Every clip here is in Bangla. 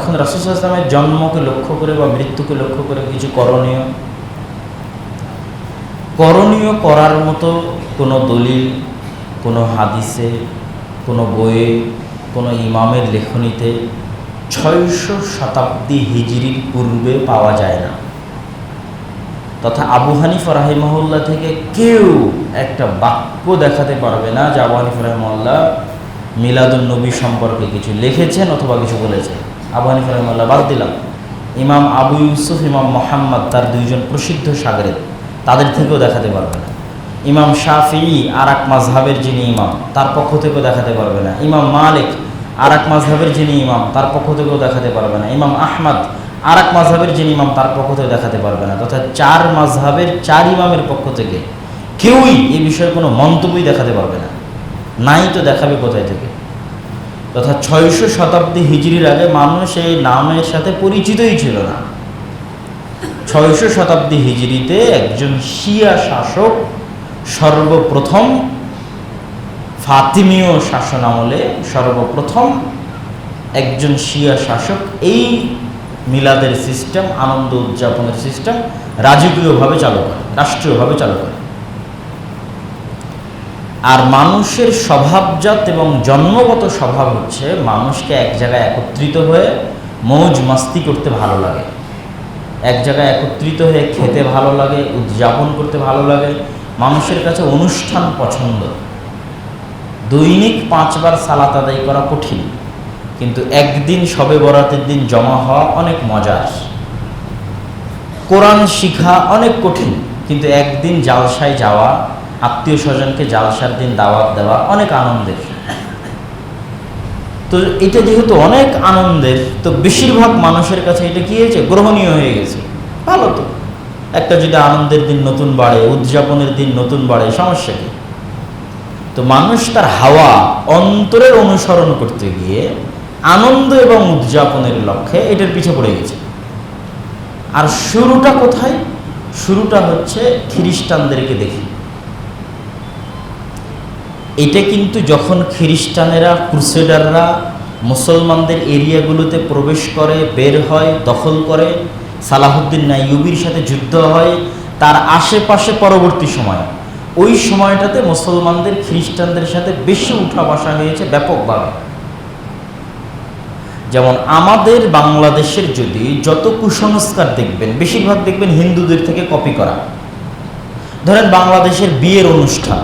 এখন রাসূল সাল্লাল্লাহু আলাইহি ওয়াসাল্লামের জন্মকে লক্ষ্য করে বা মৃত্যুকে লক্ষ্য করে কিছু করণীয় করার মতো কোনো দলিল, কোনো হাদিসে, কোনো বইয়ে, কোনো ইমামের লেখনীতে 600 শতাব্দী হিজরির পূর্বে পাওয়া যায় না। তথা আবু হানিফা রাহিমাহুল্লাহ থেকে কেউ একটা বাক্য দেখাতে পারবে না যে আবু হানিফা রাহিমাহুল্লাহ মিলাদুন নবী সম্পর্কে কিছু লিখেছেন অথবা কিছু বলেছেন। আবু হানিফা রাহিমাহুল্লাহ বাদ দিলাম, ইমাম আবু ইউসুফ, ইমাম মুহাম্মদ, তার দুইজন প্রসিদ্ধ শাগরেদ, তাদের থেকেও দেখাতে পারবে না। ইমাম শাফিঈ আর এক মাযহাবের যিনি ইমাম, তার পক্ষ থেকেও দেখাতে পারবে না। ইমাম মালিক আর এক মাযহাবের যিনি ইমাম, তার পক্ষ থেকেও দেখাতে পারবে না। ইমাম আহমদ আর এক মাযহাবের যিনি ইমাম, তার পক্ষ থেকেও দেখাতে পারবে না। তথা 4 মাযহাবের 4 ইমামের পক্ষ থেকে কেউই এই বিষয়ে কোনো মন্তব্যই দেখাতে পারবে না। নাই তো দেখাবে কোথায় থেকে? তথা 600 শতাব্দী হিজরির আগে মানুষ এই নামের সাথে পরিচিতই ছিল না। 600 শতাব্দী হিজরিতে একজন শিয়া শাসক সর্বপ্রথম, ফাতিমীয় শাসন আমলে সর্বপ্রথম একজন শিয়া শাসক এই মিলাদের সিস্টেম, আনন্দ উদযাপনের সিস্টেম রাজকীয়ভাবে চালু করে, রাষ্ট্রীয়ভাবে চালু করে। আর মানুষের স্বভাবজাত এবং জন্মগত স্বভাব হচ্ছে মানুষকে এক জায়গায় একত্রিত হয়ে মৌজ মাস্তি করতে ভালো লাগে, এক জায়গায় একত্রিত হয়ে খেতে ভালো লাগে, উদযাপন করতে ভালো লাগে। মানুষের কাছে অনুষ্ঠান পছন্দ। দৈনিক 5 বার সালাত আদায় করা কঠিন, কিন্তু একদিন শবে বরাতের দিন জমা হওয়া অনেক মজার। কোরআন শিখা অনেক কঠিন, কিন্তু একদিন জালসায় যাওয়া, আত্মীয় স্বজনকে জালসার দিন দাওয়াত দেওয়া অনেক আনন্দের। তো এটা যেহেতু অনেক আনন্দের, তো বেশিরভাগ মানুষের কাছে এটা কি হয়েছে? গ্রহণীয় হয়ে গেছে। ভালো তো, একটা যদি আনন্দের দিন নতুন বাড়ে, উদযাপনের দিন নতুন বাড়ে, সমস্যা কি? তো মানুষ তার হাওয়া অন্তরের অনুসরণ করতে গিয়ে আনন্দ এবং উদযাপনের লক্ষ্যে এটার পিছে পড়ে গেছে। আর শুরুটা কোথায়? শুরুটা হচ্ছে খ্রিস্টানদেরকে দেখি। এটা কিন্তু যখন খ্রিস্টানেরা, ক্রুসেডাররা মুসলমানদের এরিয়াগুলোতে প্রবেশ করে, বের হয়, দখল করে, সালাহুদ্দিন আইয়ুবীর সাথে যুদ্ধ হয়, তার আশেপাশে পরবর্তী সময়, ওই সময়টাতে মুসলমানদের খ্রিস্টানদের সাথে বেশি উঠা বসা হয়েছে ব্যাপকভাবে। যেমন আমাদের বাংলাদেশের যদি যত কুসংস্কার দেখবেন, বেশিরভাগ দেখবেন হিন্দুদের থেকে কপি করা। ধরেন বাংলাদেশের বিয়ের অনুষ্ঠান,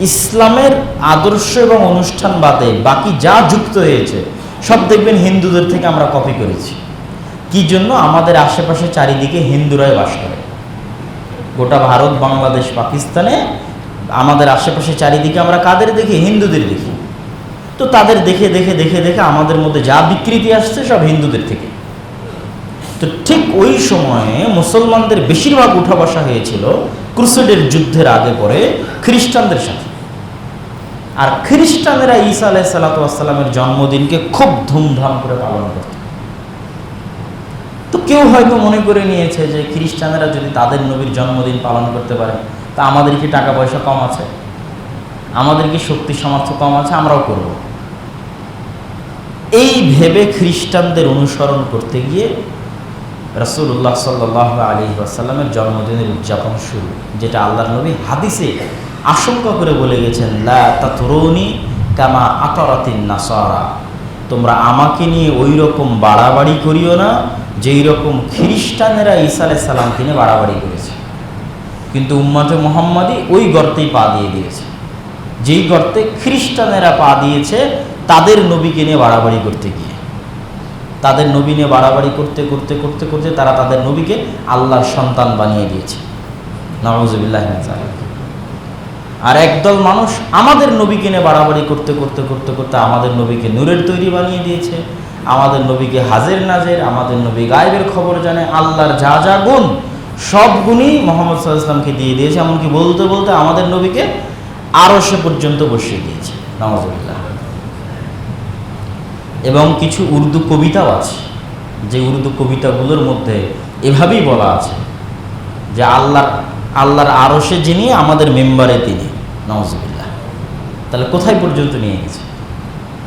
ইসলামের আদর্শ এবং অনুষ্ঠান বাদে বাকি যা যুক্ত হয়েছে সব দেখবেন হিন্দুদের থেকে আমরা কপি করেছি। কি জন্য? আমাদের আশেপাশে চারিদিকে হিন্দুরাই বাস করে। গোটা ভারত, বাংলাদেশ, পাকিস্তানে আমাদের আশেপাশে চারিদিকে আমরা কাদের দেখি? হিন্দুদের দেখি। তো তাদের দেখে দেখে দেখে দেখে আমাদের মধ্যে যা বিকৃতি আসছে সব হিন্দুদের থেকে। তো ঠিক ওই সময়ে মুসলমানদের বেশিরভাগ উঠা বসা হয়েছিল ক্রুসেডের যুদ্ধের আগে পরে খ্রিস্টানদের সাথে। আর খ্রিস্টানেরা ঈসা আলাইহিস সালাতু ওয়াস সালামের জন্মদিনকে খুব ধুমধাম করে পালন করত। তো কেউ হয়তো মনে করে নিয়েছে যে খ্রিস্টানেরা যদি তাদের নবীর জন্মদিন পালন করতে পারে, তা আমাদের কি টাকা পয়সা কম আছে? আমাদের কি শক্তি সামর্থ্য কম আছে? আমরাও করব। এই ভেবে খ্রিস্টানদের অনুসরণ করতে গিয়ে রাসূলুল্লাহ সাল্লাল্লাহু আলাইহি ওয়াসাল্লামের জন্মদিনের উদযাপন শুরু, যেটা আল্লাহর নবী হাদিসে আশঙ্কা করে বলে গেছেন, লা তাতরুনি কামা আতারাতিন নাসারা, তোমরা আমাকে নিয়ে ওই রকম বাড়াবাড়ি করিও না যেই রকম খ্রিস্টানেরা ঈসা আলাইহিস সালামকে নিয়ে বাড়াবাড়ি করেছে। কিন্তু উম্মতে মুহাম্মাদি ওই গর্তেই পা দিয়ে দিয়েছে, যেই গর্তে খ্রিস্টানেরা পা দিয়েছে তাদের নবীকে নিয়ে বাড়াবাড়ি করতে গিয়ে। তাদের নবী নিয়ে বাড়াবাড়ি করতে করতে করতে করতে তারা তাদের নবীকে আল্লাহর সন্তান বানিয়ে দিয়েছে। নাউযুবিল্লাহি মিন যালিক। আর একদল মানুষ আমাদের নবীকে নিয়ে বাড়াবাড়ি করতে করতে করতে করতে আমাদের নবীকে নূরের তৈরি বানিয়ে দিয়েছে, আমাদের নবীকে হাজের নাজের, আমাদের নবী গায়েবের খবর জানে, আল্লাহর যা যা গুণ সব গুণই মুহাম্মদ সাল্লাল্লাহু আলাইহি ওয়াসাল্লামকে দিয়ে দিয়েছে। এমনকি বলতে বলতে আমাদের নবীকে আরশে পর্যন্ত বসিয়ে দিয়েছে। নাউযুবিল্লাহ। এবং কিছু উর্দু কবিতাও আছে, যে উর্দু কবিতাগুলোর মধ্যে এভাবেই বলা আছে যে আল্লাহর আরশে যিনি, আমাদের মেম্বারে তিনি। নাউযুবিল্লাহ। তাহলে কোথায় পর্যন্ত নিয়ে গেছে?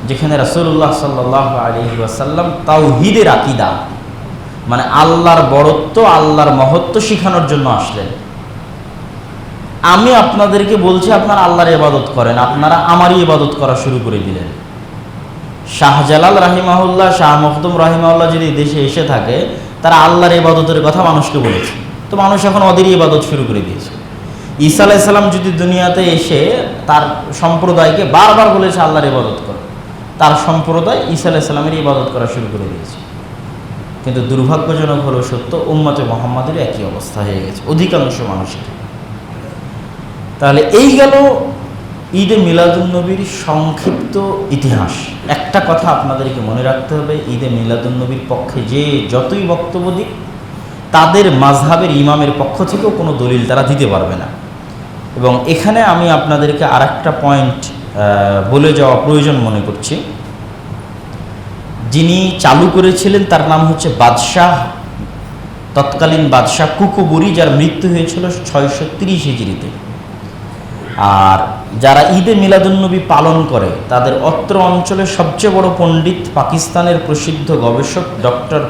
যেখানে রাসূলুল্লাহ সাল্লাল্লাহু আলাইহি ওয়াসাল্লাম তাওহীদের আকীদা মানে আল্লাহর বড়ত্ব, আল্লাহর মহত্ব শিখানোর জন্য আসলেন। আমি আপনাদেরকে বলছি আপনারা আল্লাহর ইবাদত করেন, আপনারা আমারই ইবাদত করা শুরু করে দিলেন। শাহজালাল রাহিমাহুল্লাহ, শাহ মখদুম রাহিমাহুল্লাহ যদি দেশে এসে থাকে, তারা আল্লাহর ইবাদতের কথা মানুষকে বলেছে, তো মানুষ এখন ওদেরই ইবাদত শুরু করে দিয়েছে। ঈসা আলাইহিস সালাম যদি দুনিয়াতে এসে তার সম্প্রদায়কে বারবার বলেছে আল্লাহর ইবাদত করো, তার সম্প্রদায় ঈসা আলাইহিস সালামের ইবাদত করা শুরু করে দিয়েছে। কিন্তু দুর্ভাগ্যজনক হলো সত্য, উম্মতে মুহাম্মাদের একই অবস্থা হয়ে গেছে অধিকাংশ মানুষের। তাহলে এই গেল ঈদে মিলাদুন্নবীর সংক্ষিপ্ত ইতিহাস। একটা কথা আপনাদেরকে মনে রাখতে হবে, ঈদে মিলাদুন্নবীর পক্ষে যে যতই বক্তব্য দিক, তাদের মাযহাবের ইমামের পক্ষ থেকেও কোনো দলিল তারা দিতে পারবে না। এবং এখানে আমি আপনাদেরকে আরেকটা পয়েন্ট বলে যাওয়া প্রয়োজন মনে করছি। যিনি চালু করেছিলেন তার নাম হচ্ছে বাদশাহ, তৎকালীন বাদশাহ কুকুবুরি, যার মৃত্যু হয়েছিল 630 হিজরিতে। আর যারা ঈদে মিলাদুন্নবী পালন করে তাদের অত্র অঞ্চলের সবচেয়ে বড় পণ্ডিত পাকিস্তানের প্রসিদ্ধ গবেষক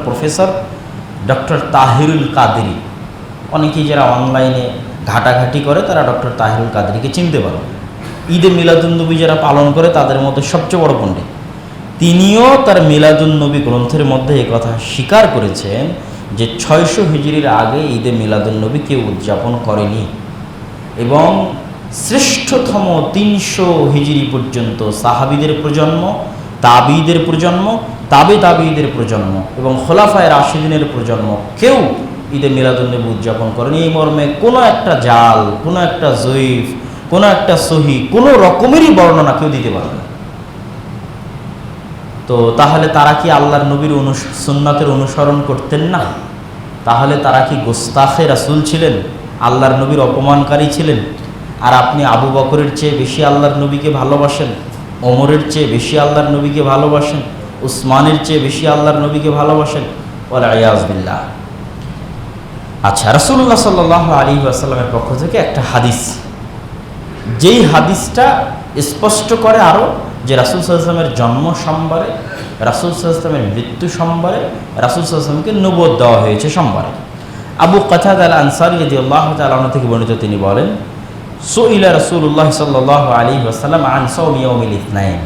প্রফেসর ডক্টর তাহিরুল কাদেরী। অনেকেই যারা অনলাইনে ঘাটাঘাটি করে তারা ডক্টর তাহিরুল কাদেরীকে চিনতে পারে। ঈদে মিলাদুন্নবী যারা পালন করে তাদের মধ্যে সবচেয়ে বড় পণ্ডিত। তিনিও তার মিলাদুন্নবী গ্রন্থের মধ্যে এই কথা স্বীকার করেছেন যে 600 হিজরির আগে ঈদে মিলাদুন্নবী কেউ উদযাপন করেনি, এবং শ্রেষ্ঠতম 300 হিজরি পর্যন্ত সাহাবীদের প্রজন্ম, তাবিঈদের প্রজন্ম, তাবিঈদের প্রজন্ম এবং খোলাফায়ে রাশিদিনের প্রজন্ম কেউ ঈদে মিলাদুন্নবী উদযাপন করেনি। এই মর্মে কোনো একটা জাল, কোনো একটা জয়ীফ, কোনো একটা সহি, কোনো রকমেরই বর্ণনা কেউ দিতে পারবে না। তো তাহলে তারা কি আল্লাহর নবীর সুন্নাতের অনুসরণ করতেন না? তাহলে তারা কি গোস্তাখে রাসূল ছিলেন, আল্লাহর নবীর অপমানকারী ছিলেন? আর আপনি আবু বকরের চেয়ে বেশি আল্লাহর নবীকে ভালোবাসেন, ওমরের চেয়ে বেশি আল্লাহর নবীকে ভালোবাসেন, উসমানের চেয়ে বেশি আল্লাহর নবীকে ভালোবাসেন? ওয়াল ইয়াজ বিল্লাহ। আচ্ছা, রাসূলুল্লাহ সাল্লাল্লাহু আলাইহি ওয়াসাল্লামের পক্ষ থেকে একটা হাদিস, যেই হাদিসটা স্পষ্ট করে আরও যে রাসূল সাল্লাল্লাহু আলাইহি ওয়াসাল্লামের জন্ম সোমবারে, রাসূল সাল্লাল্লাহু আলাইহি ওয়াসাল্লামের মৃত্যু সোমবারে, রাসূল সাল্লাল্লাহু আলাইহি ওয়াসাল্লামকে নবুয়ত দেওয়া হয়েছে সোমবারে। আবু কাতাদা আল আনসারী রাদিয়াল্লাহু তাআলা আনহু থেকে বর্ণিত, তিনি বলেন, সুইলা রাসূলুল্লাহ সাল্লাল্লাহু আলাইহি ওয়াসাল্লাম আন সাওমি ইয়াউমিল ইথনাইন।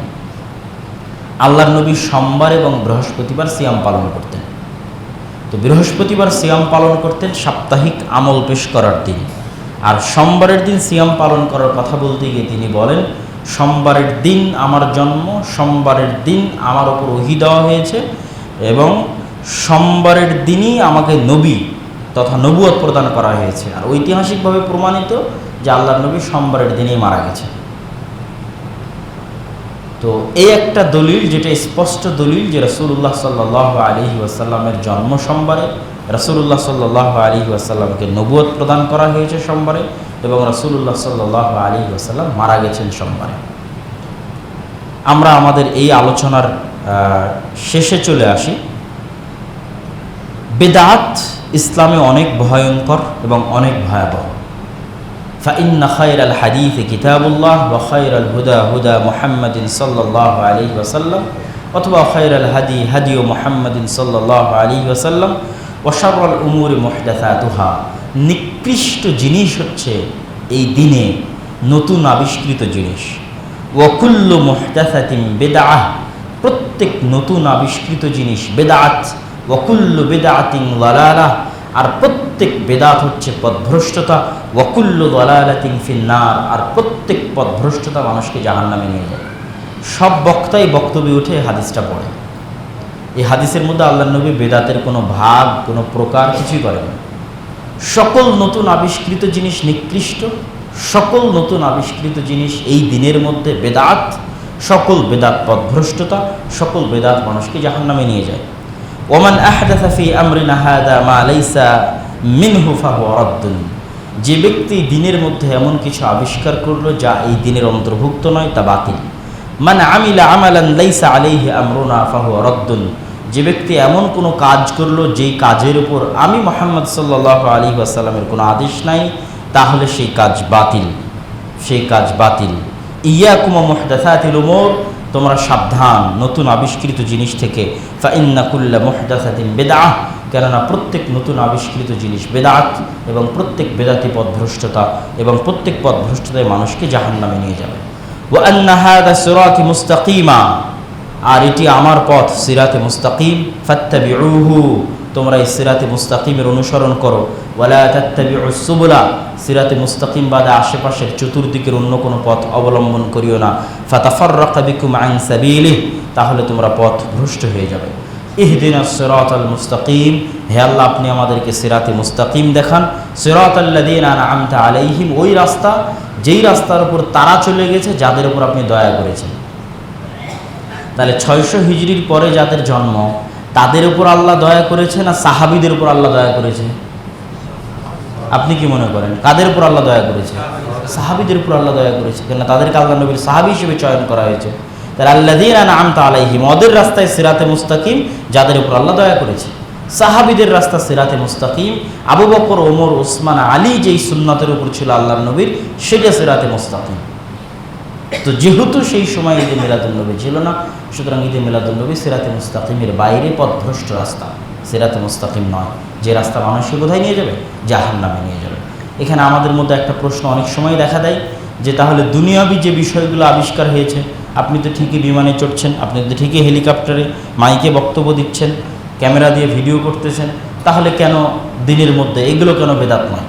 আল্লাহর নবী সোমবার এবং বৃহস্পতিবার সিয়াম পালন করতেন। তো বৃহস্পতিবার সিয়াম পালন করতেন সাপ্তাহিক আমল পেশ করার দিন, আর সোমবারের দিন সিয়াম পালন করার কথা বলতে গিয়ে তিনি বলেন, সোমবারের দিন আমার জন্ম, সোমবারের দিন আমার ওপর ওহী দেওয়া হয়েছে, এবং সোমবারের দিনই আমাকে নবী তথা নবুয়ত প্রদান করা হয়েছে। আর ঐতিহাসিকভাবে প্রমাণিত যে আল্লাহর নবী সোমবারের দিনেই মারা গেছে। তো এই একটা দলিল, যেটা স্পষ্ট দলিল যে রাসূলুল্লাহ সাল্লাল্লাহু আলাইহি ওয়াসাল্লামের জন্ম সোমবারে, রাসূলুল্লাহ সাল্লাল্লাহু আলাইহি ওয়াসাল্লামকে নবুয়ত প্রদান করা হয়েছে সোমবারে, এবং রাসূলুল্লাহ সাল্লাল্লাহু আলাইহি ওয়াসাল্লাম মারা গেছেন সোমবারে। আমরা আমাদের এই আলোচনার শেষে চলে আসি। বিদআত ইসলামে অনেক ভয়ঙ্কর এবং অনেক ভয়াবহ। فإن خير الحديث كتاب الله وخير الهدى هدى محمد صلى الله عليه وسلم অথবা خير الهدي هدي محمد صلى الله عليه وسلم وشر الأمور محدثاتها। নিকৃষ্ট জিনিস হচ্ছে এই দিনে নতুন আবিষ্কৃত জিনিস। ওয়াকুল্লু মুহদাসাতিন বিদআহ, প্রত্যেক নতুন আবিষ্কৃত জিনিস বেদাত। ওয়াকুল্লু বিদআতিন যালালাহ, আর প্রত্যেক বেদাত হচ্ছে পথভ্রষ্টতা। ওয়াকুল্লু যালালাতিন ফিন্নার, আর প্রত্যেক পথভ্রষ্টতা মানুষকে জাহান্নামে নিয়ে যায়। সব বক্তাই বক্তব্যে উঠে হাদিসটা পড়ে। এই হাদিসের মধ্যে আল্লাহর নবী বেদাতের কোনো ভাগ, কোনো প্রকার কিছুই করেন না। সকল নতুন আবিষ্কৃত জিনিস নিকৃষ্ট, সকল নতুন আবিষ্কৃত জিনিস এই দিনের মধ্যে বেদাত, সকল বেদাত পথভ্রষ্টতা, সকল বেদাত মানুষকে জাহান্নামে নিয়ে যায়। ওমান আহদাসা ফি আমরিনা হাদা মা লাইসা মিনহু ফাহুয়া রাদ্দুন, যে ব্যক্তি দিনের মধ্যে এমন কিছু আবিষ্কার করলো যা এই দিনের অন্তর্ভুক্ত নয়, তা বাতিল। মান আমিলা আমালান লাইসা আলাইহি আমরুনা ফাহুয়া রাদ্দুন, যে ব্যক্তি এমন কোনো কাজ করলো যেই কাজের উপর আমি মুহাম্মদ সাল্লাল্লাহু আলাইহি ওয়াসাল্লামের কোনো আদেশ নাই, তাহলে সেই কাজ বাতিল, সেই কাজ বাতিল। ইয়াকুম মুহদাসাতিল উমুর তোমরা সাবধান নতুন আবিষ্কৃত জিনিস থেকে। ফাইন্না কুল্লা মুহদাসাতিন বিদআহ, কেননা প্রত্যেক নতুন আবিষ্কৃত জিনিস বেদাত, এবং প্রত্যেক বেদাতি পথভ্রষ্টতা, এবং প্রত্যেক পথভ্রষ্টতায় মানুষকে জাহান্নামে নিয়ে যাবে। ওয়া আন্না হাযা সিরাতি মুস্তাকিমা, আর এটি আমার পথ সিরাতে মুস্তাকিম। ফাত্তাবিউহু, তোমরা এই সিরাতে মুস্তাকিমের অনুসরণ করো। ওয়ালা তাত্তাবিউস সুবুলা, সিরাতে মুস্তাকিম বাদে আশেপাশের চতুর্দিকের অন্য কোনো পথ অবলম্বন করিও না। ফাতাফাররাকা বিকুম আন সাবিলিহ, তাহলে তোমরা পথ ভ্রষ্ট হয়ে যাবে। ইহদিনাস সিরাতাল মুস্তাকিম, হে আল্লাহ আপনি আমাদেরকে সিরাতে মুস্তাকিম দেখান। সিরাতাল্লাযীনা আনআমতা আলাইহিম, ওই রাস্তা যেই রাস্তার উপর তারা চলে গেছে যাদের উপর আপনি দয়া করেছেন। তাহলে 600 হিজরির পরে যাদের জন্ম তাদের উপর আল্লাহ দয়া করেছে না সাহাবীদের উপর আল্লাহ দয়া করেছে? আপনি কি মনে করেন কাদের উপর আল্লাহ দয়া করেছে? সাহাবীদের উপর আল্লাহ দয়া করেছে, কেন তাদেরকে আল্লাহ নবীর সাহাবী হিসেবে চয়ন করা হয়েছে। তাহলে আল্লাযীনা আনআমতা আলাইহিম, ওদের রাস্তায় সিরাতে মুস্তাকিম যাদের উপর আল্লাহ দয়া করেছে। সাহাবীদের রাস্তা সিরাতে মুস্তাকিম, আবু বকর, ওমর, ওসমান, আলী যেই সুন্নাতের উপর ছিল আল্লাহর নবীর, সেটা সিরাতে মুস্তাকিম। তো যেহেতু সেই সময় ঈদে মিলাদুন্নবী ছিল না, সুতরাং ঈদে মিলাদুন্নবী সিরাতে মুস্তাকিমের বাইরে পথভ্রষ্ট রাস্তা, সিরাতে মুস্তাকিম নয়। যে রাস্তা মানুষকে কোথায় নিয়ে যাবে? জাহান্নামে নিয়ে যাবে। এখানে আমাদের মধ্যে একটা প্রশ্ন অনেক সময় দেখা দেয় যে তাহলে দুনিয়াবি যে বিষয়গুলো আবিষ্কার হয়েছে, আপনি তো ঠিকই বিমানে চড়ছেন, আপনি তো ঠিকই হেলিকপ্টারে মাইকে বক্তব্য দিচ্ছেন, ক্যামেরা দিয়ে ভিডিও করতেছেন, তাহলে কেন দিনের মধ্যে এগুলো কেন বেদাত নয়?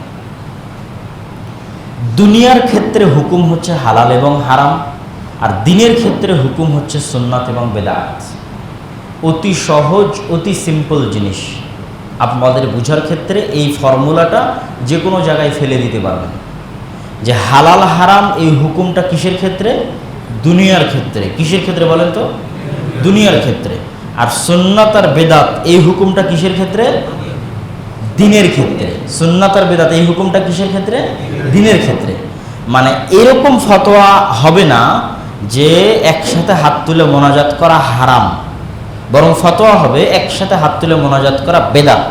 দুনিয়ার ক্ষেত্রে হুকুম হচ্ছে হালাল এবং হারাম, আর দিনের ক্ষেত্রে হুকুম হচ্ছে সুন্নাত এবং বেদাত। অতি সহজ, অতি সিম্পল জিনিস। আপনাদের বোঝার ক্ষেত্রে এই ফর্মুলাটা যে কোনো জায়গায় ফেলে দিতে পারবেন যে হালাল হারাম এই হুকুমটা কিসের ক্ষেত্রে? দুনিয়ার ক্ষেত্রে। কিসের ক্ষেত্রে বলেন তো? দুনিয়ার ক্ষেত্রে। আর সুন্নাত আর বেদাত এই হুকুমটা কিসের ক্ষেত্রে? দিনের ক্ষেত্রে। সুন্নাত আর বেদাত এই হুকুমটা কিসের ক্ষেত্রে? দিনের ক্ষেত্রে। মানে এরকম ফতোয়া হবে না যে একসাথে হাত তুলে মোনাজাত করা হারাম, বরং ফতোয়া হবে একসাথে হাত তুলে মোনাজাত করা বেদাত।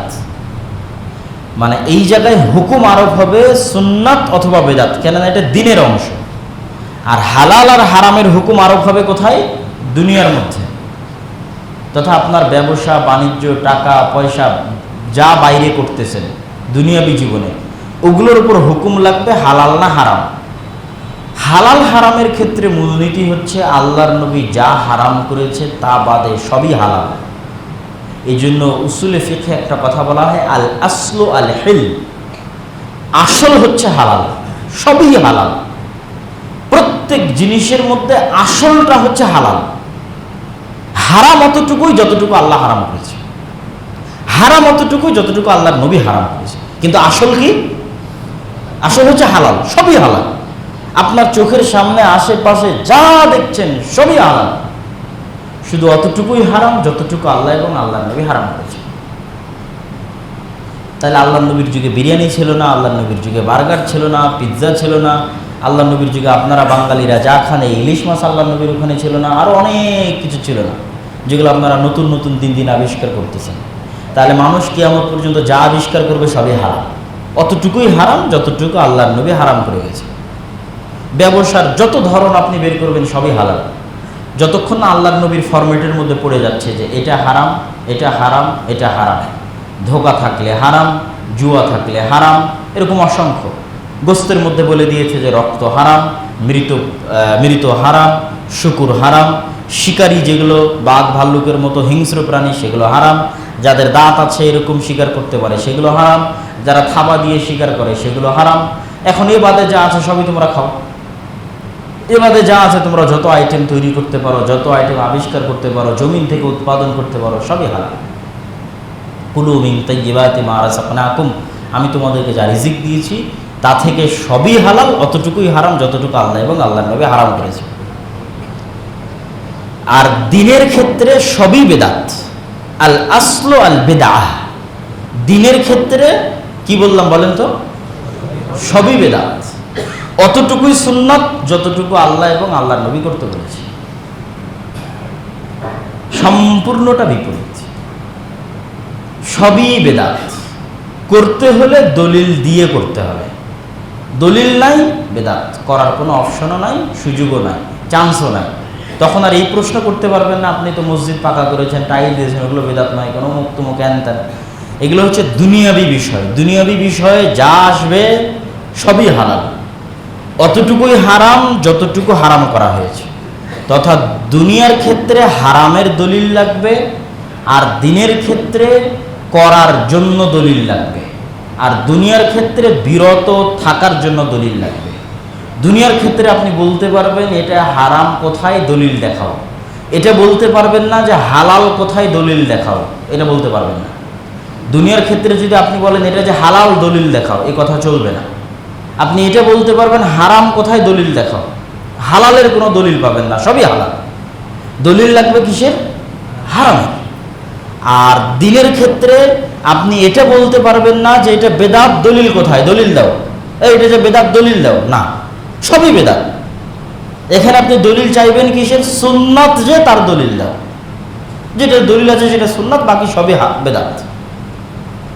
মানে এই জায়গায় হুকুম আরোপ হবে সুন্নাত অথবা বেদাত, কেননা এটা দিনের অংশ। আর হালাল আর হারামের হুকুম আরোপ হবে কোথায়? দুনিয়ার মধ্যে। তথা আপনার ব্যবসা বাণিজ্য, টাকা পয়সা যা বাইরে করতেছেন দুনিয়াবি জীবনে, ওগুলোর উপর হুকুম লাগবে হালাল না হারাম। হালাল হারামের ক্ষেত্রে মূলনীতি হচ্ছে আল্লাহর নবী যা হারাম করেছে তা বাদে সবই হালাল। এই জন্য উসুলে ফিকহে একটা কথা বলা হয় আল আসলু আল হিল, আসল হচ্ছে হালাল, সবই হালাল। প্রত্যেক জিনিসের মধ্যে আসলটা হচ্ছে হালাল। হারাম অতটুকুই যতটুকু আল্লাহ হারাম করেছে, হারাম অতটুকুই যতটুকু আল্লাহর নবী হারাম করেছে। কিন্তু আসল কি? আসল হচ্ছে হালাল, সবই হালাল। আপনার চোখের সামনে আশেপাশে যা দেখছেন সবই হালাল, শুধু অতটুকুই হারাম যতটুকু আল্লাহ এবং আল্লাহর নবী হারাম করেছে। তাহলে আল্লাহর নবীর যুগে বিরিয়ানি ছিল না, আল্লাহর নবীর যুগে বার্গার ছিল না, পিৎজা ছিল না, আল্লাহর নবীর যুগে আপনারা বাঙালিরা যা খান ইলিশ মাছ আল্লাহর নবীর ওখানে ছিল না, আরও অনেক কিছু ছিল না, যেগুলো আপনারা নতুন নতুন দিন দিন আবিষ্কার করতেছেন। তাহলে মানুষ কিয়ামত পর্যন্ত যা আবিষ্কার করবে সবই হারাম, অতটুকুই হারাম যতটুকু আল্লাহর নবী হারাম করে গেছে। ব্যবসার যত ধরন আপনি বের করবেন সবই হালাল, যতক্ষণ না আল্লাহর নবীর ফরম্যাটের মধ্যে পড়ে যাচ্ছে যে এটা হারাম, এটা হারাম, এটা হারাম। ধোঁকা থাকলে হারাম, জুয়া থাকলে হারাম, এরকম অসংখ্য। গোস্তের মধ্যে বলে দিয়েছে যে রক্ত হারাম, মৃত হারাম, শুকুর হারাম, শিকারী যেগুলো বাঘ ভাল্লুকের মতো হিংস্র প্রাণী সেগুলো হারাম, যাদের দাঁত আছে এরকম শিকার করতে পারে সেগুলো হারাম, যারা থাবা দিয়ে শিকার করে সেগুলো হারাম। এখন এ বাদে যা আছে সবই তোমরা খাও, এ বাদে যা আছে তোমরা যত আইটেম তৈরি করতে পারো, যত আইটেম আবিষ্কার করতে পারো, জমিন থেকে উৎপাদন করতে পারো, সবই হালাল। কুলু মিন তাইয়্যিবাতি মা রাযাকনাকুম, আমি তোমাদেরকে যা রিজিক দিয়েছি তা থেকে সবই হালাল, অতটুকুই হারাম যতটুকু আল্লাহ এবং আল্লাহর নবী হারাম করেছে। আর দিনের ক্ষেত্রে সবই বেদাত। আল আসলু আল বিদআহ, দিনের ক্ষেত্রে কি বললাম বলেন তো? সবই বেদাত, অতটুকুই সুন্নাত যতটুকু আল্লাহ এবং আল্লাহর নবী করতে বলেছে। সম্পূর্ণটা বিপরীত, সবই বেদাত। করতে হলে দলিল দিয়ে করতে হবে, দলিল নাই বেদাত, করার কোনো অপশনও নাই, সুযোগও নাই, চান্সও নাই। তখন আর এই প্রশ্ন করতে পারবেন না আপনি তো মসজিদ পাকা করেছেন, টাইল দিয়েছেন, ওগুলো বেদাত নয়, কোনো মুখ তুমুক হ্যান ত্যান। এগুলো হচ্ছে দুনিয়াবি বিষয়। দুনিয়াবি বিষয়ে যা আসবে সবই হালাল, অতটুকুই হারাম যতটুকু হারাম করা হয়েছে। তথা দুনিয়ার ক্ষেত্রে হারামের দলিল লাগবে, আর দিনের ক্ষেত্রে করার জন্য দলিল লাগবে, আর দুনিয়ার ক্ষেত্রে বিরত থাকার জন্য দলিল লাগবে। দুনিয়ার ক্ষেত্রে আপনি বলতে পারবেন এটা হারাম কোথায় দলিল দেখাও, এটা বলতে পারবেন না যে হালাল কোথায় দলিল দেখাও, এটা বলতে পারবেন না। দুনিয়ার ক্ষেত্রে যদি আপনি বলেন এটা যে হালাল দলিল দেখাও, এই কথা চলবে না। আপনি এটা বলতে পারবেন হারাম কোথায় দলিল দেখাও, হালালের কোনো দলিল পাবেন না, সবই হালাল। দলিল লাগবে কিসের? হারামের। আর দিনের ক্ষেত্রে আপনি এটা বলতে পারবেন না যে এটা বেদাত, দলিল কোথায়, দলিল দাও, এটা যে বেদাত দলিল দাও, না, সবই বেদাত। এখানে আপনি দলিল চাইবেন কিসের? সুন্নাত, যে তার দলিল দাও, যেটা দলিল আছে সেটা সুন্নাত, বাকি সবই বেদাত।